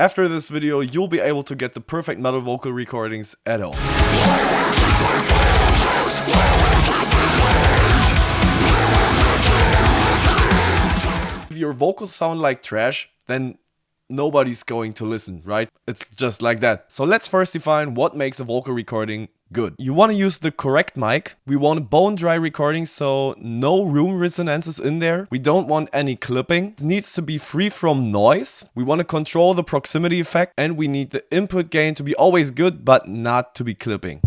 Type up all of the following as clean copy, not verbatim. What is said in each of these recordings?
After this video, you'll be able to get the perfect metal vocal recordings at home. If your vocals sound like trash, then nobody's going to listen, right? It's just like that. So let's first define what makes a vocal recording good. You want to use the correct mic. We want a bone dry recording, so no room resonances in there. We don't want any clipping. It needs to be free from noise. We want to control the proximity effect, and we need the input gain to be always good, but not to be clipping.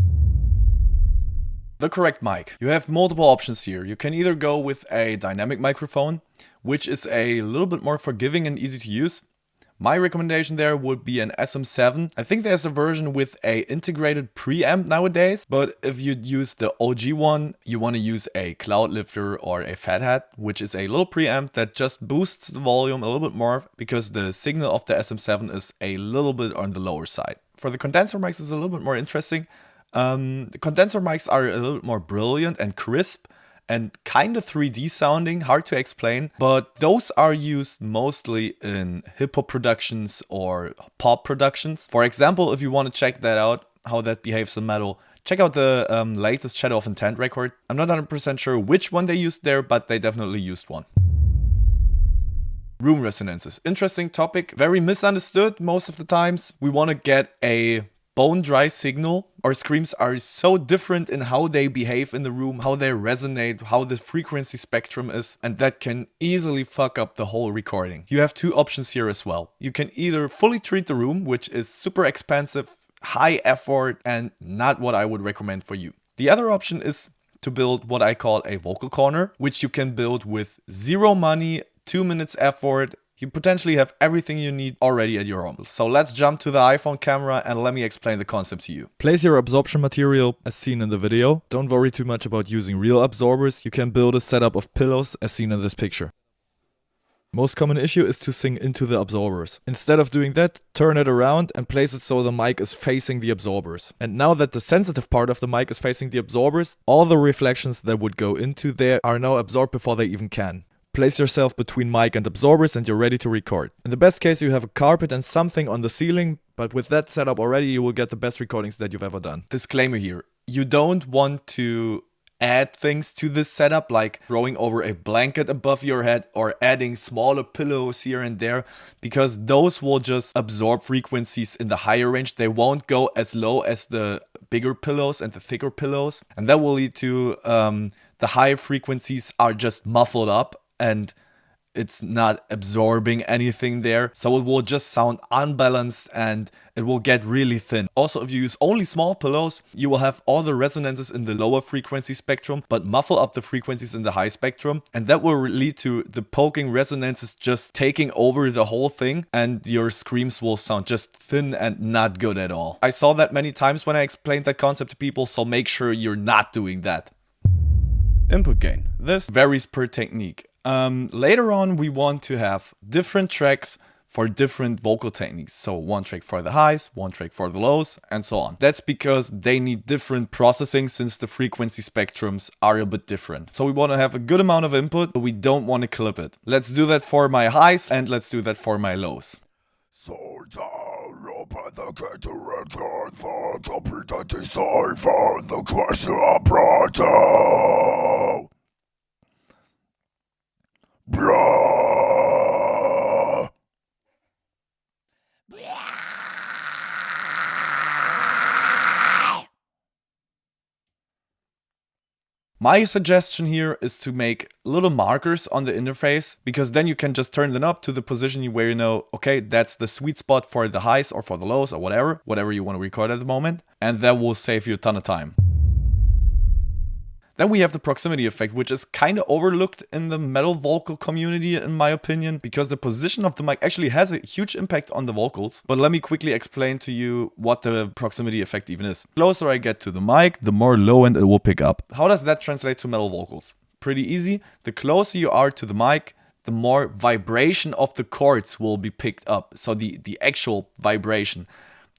The correct mic. You have multiple options here. You can either go with a dynamic microphone, which is a little bit more forgiving and easy to use. My recommendation there would be an SM7. I think there's a version with a integrated preamp nowadays, but if you'd use the OG one, you want to use a cloud lifter or a fat hat, which is a little preamp that just boosts the volume a little bit more because the signal of the SM7 is a little bit on the lower side. For the condenser mics, it's a little bit more interesting. The condenser mics are a little bit more brilliant and crisp and kind of 3D sounding, hard to explain, but those are used mostly in hip-hop productions or pop productions. For example, if you want to check that out, how that behaves in metal, check out the latest Shadow of Intent record. I'm not 100% sure which one they used there, but they definitely used one. Room resonances. Interesting topic, very misunderstood most of the times. We want to get a bone dry signal. Our screams are so different in how they behave in the room, how they resonate, how the frequency spectrum is, and that can easily fuck up the whole recording. You have two options here as well. You can either fully treat the room, which is super expensive, high effort, and not what I would recommend for you. The other option is to build what I call a vocal corner, which you can build with zero money, 2 minutes effort. You potentially have everything you need already at your home. So let's jump to the iPhone camera and let me explain the concept to you. Place your absorption material as seen in the video. Don't worry too much about using real absorbers. You can build a setup of pillows as seen in this picture. Most common issue is to sing into the absorbers. Instead of doing that, turn it around and place it so the mic is facing the absorbers. And now that the sensitive part of the mic is facing the absorbers, all the reflections that would go into there are now absorbed before they even can. Place yourself between mic and absorbers and you're ready to record. In the best case, you have a carpet and something on the ceiling, but with that setup already, you will get the best recordings that you've ever done. Disclaimer here, you don't want to add things to this setup, like throwing over a blanket above your head or adding smaller pillows here and there, because those will just absorb frequencies in the higher range. They won't go as low as the bigger pillows and the thicker pillows, and that will lead to the higher frequencies are just muffled up and it's not absorbing anything there. So it will just sound unbalanced and it will get really thin. Also, if you use only small pillows, you will have all the resonances in the lower frequency spectrum, but muffle up the frequencies in the high spectrum. And that will lead to the poking resonances just taking over the whole thing and your screams will sound just thin and not good at all. I saw that many times when I explained that concept to people, so make sure you're not doing that. Input gain. This varies per technique. Later on, we want to have different tracks for different vocal techniques. So one track for the highs, one track for the lows, and so on. That's because they need different processing since the frequency spectrums are a bit different. So we want to have a good amount of input, but we don't want to clip it. Let's do that for my highs and let's do that for my lows. So down, open the gate to record the complete decipher the question operator. Blah. My suggestion here is to make little markers on the interface, because then you can just turn them up to the position where you know, okay, that's the sweet spot for the highs or for the lows or whatever you want to record at the moment, and that will save you a ton of time. Then we have the proximity effect, which is kind of overlooked in the metal vocal community, in my opinion, because the position of the mic actually has a huge impact on the vocals. But let me quickly explain to you what the proximity effect even is. The closer I get to the mic, the more low end it will pick up. How does that translate to metal vocals? Pretty easy. The closer you are to the mic, the more vibration of the chords will be picked up. So the actual vibration.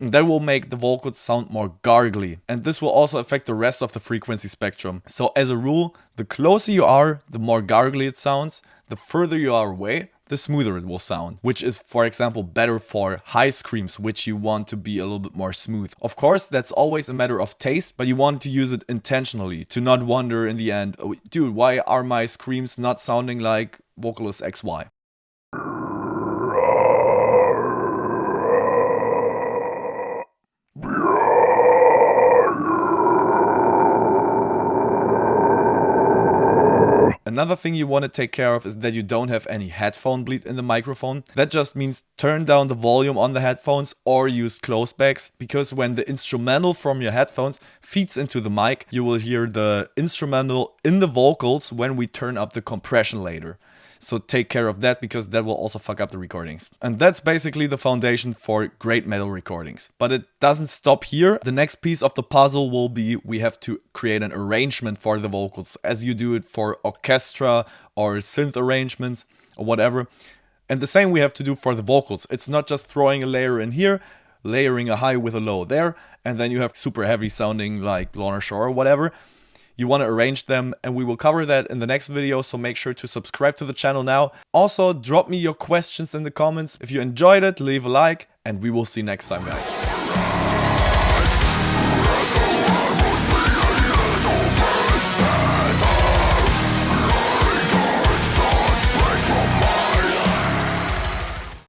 And that will make the vocals sound more gargly. And this will also affect the rest of the frequency spectrum. So as a rule, the closer you are, the more gargly it sounds. The further you are away, the smoother it will sound, which is, for example, better for high screams, which you want to be a little bit more smooth. Of course, that's always a matter of taste, but you want to use it intentionally to not wonder in the end, oh, dude, why are my screams not sounding like vocalist XY? Another thing you want to take care of is that you don't have any headphone bleed in the microphone. That just means turn down the volume on the headphones or use closebacks, because when the instrumental from your headphones feeds into the mic, you will hear the instrumental in the vocals when we turn up the compression later. So take care of that, because that will also fuck up the recordings. And that's basically the foundation for great metal recordings. But it doesn't stop here. The next piece of the puzzle will be we have to create an arrangement for the vocals, as you do it for orchestra or synth arrangements or whatever. And the same we have to do for the vocals. It's not just throwing a layer in here, layering a high with a low there, and then you have super heavy sounding like Lorna Shore or whatever. You want to arrange them, and we will cover that in the next video, so make sure to subscribe to the channel now. Also, drop me your questions in the comments. If you enjoyed it, leave a like, and we will see you next time, guys.